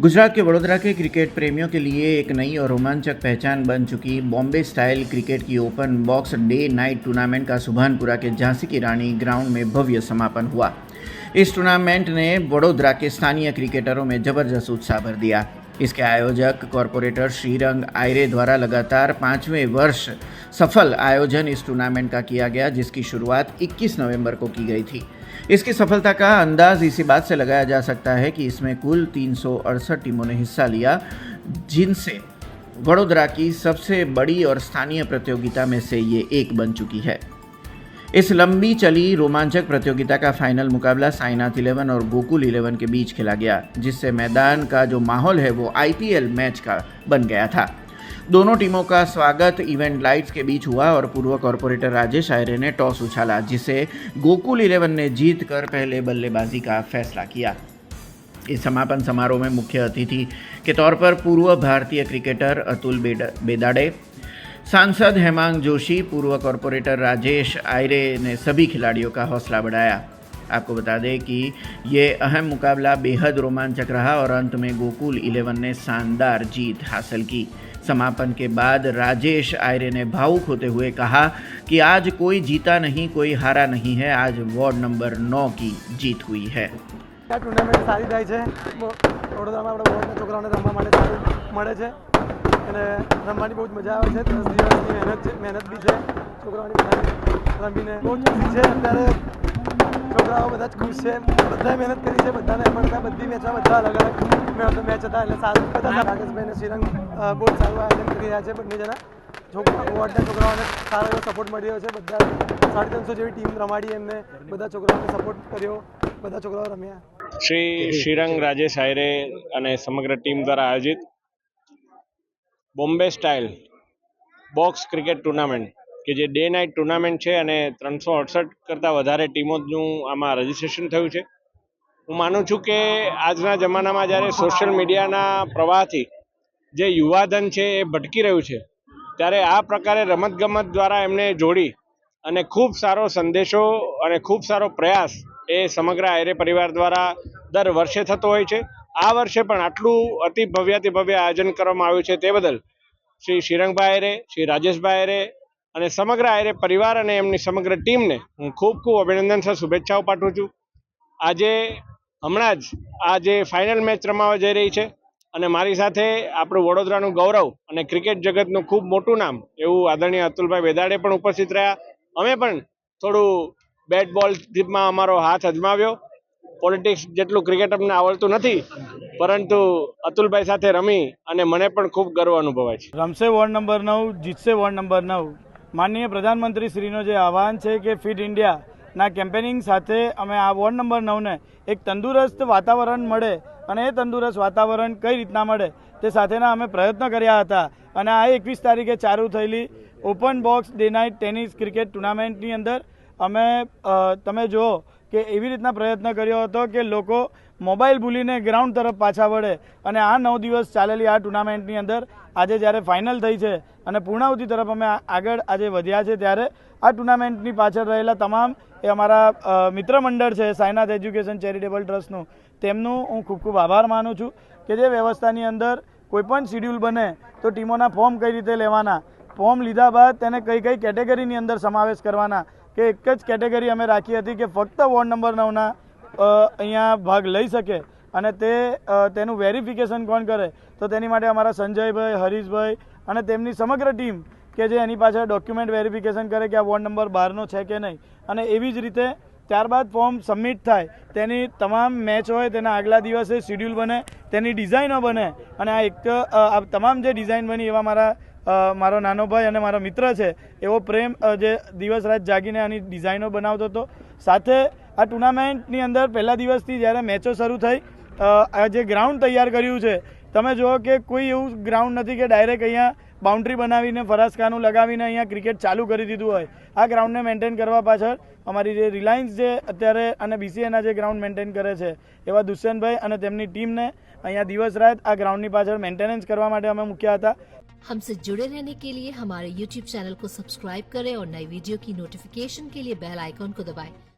गुजरात के वडोदरा के क्रिकेट प्रेमियों के लिए एक नई और रोमांचक पहचान बन चुकी बॉम्बे स्टाइल क्रिकेट की open box day night tournament का सुभानपुरा के झांसी की रानी ग्राउंड में भव्य समापन हुआ। इस टूर्नामेंट ने वडोदरा के स्थानीय क्रिकेटरों में जबरदस्त उत्साह भर दिया। इसके आयोजक कॉरपोरेटर श्रीरंग आयरे द्वारा लगातार 5वें वर्ष सफल आयोजन इस टूर्नामेंट का किया गया, जिसकी शुरुआत 21 नवंबर को की गई थी। इसकी सफलता का अंदाज इसी बात से लगाया जा सकता है कि इसमें कुल 368 टीमों ने हिस्सा लिया, जिनसे वडोदरा की सबसे बड़ी और स्थानीय प्रतियोगिता में से ये एक बन चुकी है। इस लंबी चली रोमांचक प्रतियोगिता का फाइनल मुकाबला साईनाथ 11 और गोकुल 11 के बीच खेला गया, जिससे मैदान का जो माहौल है वो आईपीएल मैच का बन गया था। दोनों टीमों का स्वागत इवेंट लाइट्स के बीच हुआ और पूर्व कॉरपोरेटर राजेश आयरे ने टॉस उछाला, जिसे गोकुल 11 ने जीत कर पहले बल्लेबाजी का फैसला किया। इस समापन समारोह में मुख्य अतिथि के तौर पर पूर्व भारतीय क्रिकेटर अतुल बेदाड़े, सांसद हेमांग जोशी, पूर्व कॉरपोरेटर राजेश आयरे ने सभी खिलाड़ियों का हौसला बढ़ाया। आपको बता दें कि ये अहम मुकाबला बेहद रोमांचक रहा और अंत में गोकुल 11 ने शानदार जीत हासिल की। समापन के बाद राजेश आयरे ने भावुक होते हुए कहा कि आज कोई जीता नहीं, कोई हारा नहीं है, आज वार्ड नंबर 9 की जीत हुई है। टूर्नामेंट सारी થાય છે વડોદરામાં આપણે વોર્ડના છોકરાઓને રમવા માટે સારું મળે છે અને રમવાની બહુ જ મજા આવે છે। 10 દિવસની મહેનત બી છે, છોકરાઓની રમીને બહુ જ ખુશી છે। અત્યારે છોકરાઓ બધા જ ખુશ છે, બધાએ મહેનત કરી છે, બધાને એફર્ટ હતા, બધી મેચમાં બધા અલગ અલગ મેચ હતા, એટલે સારું બધા રાકેશભાઈ અને શ્રીરંગ બહુ જ સારું આયોજન કરી રહ્યા છે। બંને જણા વોર્ડના છોકરાઓને સારો એવો સપોર્ટ મળી રહ્યો છે। બધા 350 જેવી ટીમ રમાડી, એમને બધા છોકરાઓને સપોર્ટ કર્યો, બધા છોકરાઓ રમ્યા। શ્રી શ્રીરંગ રાજેશ આયરે અને સમગ્ર ટીમ દ્વારા આયોજિત Bombay style box cricket tournament કે જે ડે નાઇટ ટુર્નામેન્ટ છે અને 368 કરતાં વધારે ટીમોનું આમાં રજિસ્ટ્રેશન થયું છે। હું માનું છું કે આજના જમાનામાં જ્યારે સોશિયલ મીડિયાના પ્રવાહથી જે યુવાધન છે એ ભટકી રહ્યું છે, ત્યારે આ પ્રકારે રમતગમત દ્વારા એમને જોડી અને ખૂબ સારો સંદેશો અને ખૂબ સારો પ્રયાસ એ સમગ્ર આયરે પરિવાર દ્વારા દર વર્ષે થતો હોય છે। આ વર્ષે પણ આટલું અતિ ભવ્યાતિ ભવ્ય આયોજન કરવામાં આવ્યું છે, તે બદલ શ્રી શ્રીરંગભાઈ આયરે, શ્રી રાજેશભાઈ આયરે અને સમગ્ર આયરે પરિવાર અને એમની સમગ્ર ટીમને હું ખૂબ ખૂબ અભિનંદન સહ શુભેચ્છાઓ પાઠવું છું। આજે હમણાં જ આ જે ફાઇનલ મેચ રમાવા જઈ રહી છે અને મારી સાથે આપણું વડોદરાનું ગૌરવ અને ક્રિકેટ જગતનું ખૂબ મોટું નામ એવું આદરણીય અતુલભાઈ બેદાડે પણ ઉપસ્થિત રહ્યા। અમે પણ થોડું બેટ બોલમાં અમારો હાથ અજમાવ્યો। પોલિટિક્સ જેટલું ક્રિકેટ અમને આવડતું નથી, પરંતુ અતુલભાઈ સાથે રમી અને મને પણ ખૂબ ગર્વ અનુભવાય છે। રમશે વોર્ડ નંબર 9, જીતશે વોર્ડ નંબર 9। માનનીય પ્રધાનમંત્રી શ્રીનો જે આહવાન છે કે ફિટ ઇન્ડિયાના કેમ્પેનિંગ સાથે અમે આ વોર્ડ નંબર 9ને એક તંદુરસ્ત વાતાવરણ મળે અને એ તંદુરસ્ત વાતાવરણ કઈ રીતના મળે તે સાથેના અમે પ્રયત્ન કર્યા હતા। અને આ 21 તારીખે ચાલુ થયેલી open box day night tennis cricket ટુર્નામેન્ટની અંદર અમે તમે જુઓ કે એવી રીતના પ્રયત્ન કર્યો હતો કે લોકો મોબાઈલ ભૂલીને ગ્રાઉન્ડ તરફ પાછા વળે અને આ 9 દિવસ ચાલેલી આ ટુર્નામેન્ટની અંદર આજે જ્યારે ફાઇનલ થઈ છે અને પૂર્ણાહુતિ તરફ અમે આગળ આજે વધ્યા છે, ત્યારે આ ટુર્નામેન્ટની પાછળ રહેલા તમામ એ અમારા મિત્ર મંડળ છે સાઈનાથ એજ્યુકેશન ચેરિટેબલ ટ્રસ્ટનું, તેમનું હું ખૂબ ખૂબ આભાર માનું છું કે જે વ્યવસ્થાની અંદર કોઈપણ શિડ્યુલ બને તો ટીમોના ફોર્મ કઈ રીતે લેવાના, ફોર્મ લીધા બાદ તેને કઈ કઈ કેટેગરીની અંદર સમાવેશ કરવાના, કે એક જ કેટેગરી અમે રાખી હતી કે ફક્ત વોર્ડ નંબર 9ના અહીંયા ભાગ લઈ શકે અને તેનું વેરિફિકેશન કોણ કરે, તો તેની માટે અમારા સંજયભાઈ, હરીશભાઈ અને તેમની સમગ્ર ટીમ કે જે એની પાછળ ડોક્યુમેન્ટ વેરિફિકેશન કરે કે આ વોર્ડ નંબર 12નો છે કે નહીં, અને એવી જ રીતે ત્યારબાદ ફોર્મ સબમિટ થાય, તેની તમામ મેચ હોય તેના આગલા દિવસે શિડ્યુલ બને, તેની ડિઝાઇનો બને અને આ તમામ જે ડિઝાઇન બની એવા મારો નાનો ભાઈ અને મારો મિત્ર છે એવો પ્રેમ જે દિવસ રાત જાગીને આની ડિઝાઇનો બનાવતો હતો। સાથે આ ટુર્નામેન્ટની અંદર પહેલા દિવસથી જ્યારે મેચો શરૂ થઈ, આ જે ગ્રાઉન્ડ તૈયાર કર્યું છે તમે જુઓ કે કોઈ એવું ગ્રાઉન્ડ નથી કે ડાયરેક્ટ અહીંયા બાઉન્ડ્રી બનાવીને ફરાસખાનું લગાવીને અહીંયા ક્રિકેટ ચાલુ કરી દીધું હોય। આ ગ્રાઉન્ડને મેન્ટેન કરવા પાછળ અમારી જે રિલાયન્સ જે અત્યારે અને બીસીએના જે ગ્રાઉન્ડ મેન્ટેન કરે છે એવા દુષ્યંતભાઈ અને તેમની ટીમને અહીંયા દિવસ રાત આ ગ્રાઉન્ડની પાછળ મેન્ટેનન્સ કરવા માટે અમે મૂક્યા હતા। हमसे जुड़े रहने के लिए हमारे YouTube चैनल को सब्सक्राइब करें और नई वीडियो की नोटिफिकेशन के लिए बेल आइकॉन को दबाएं।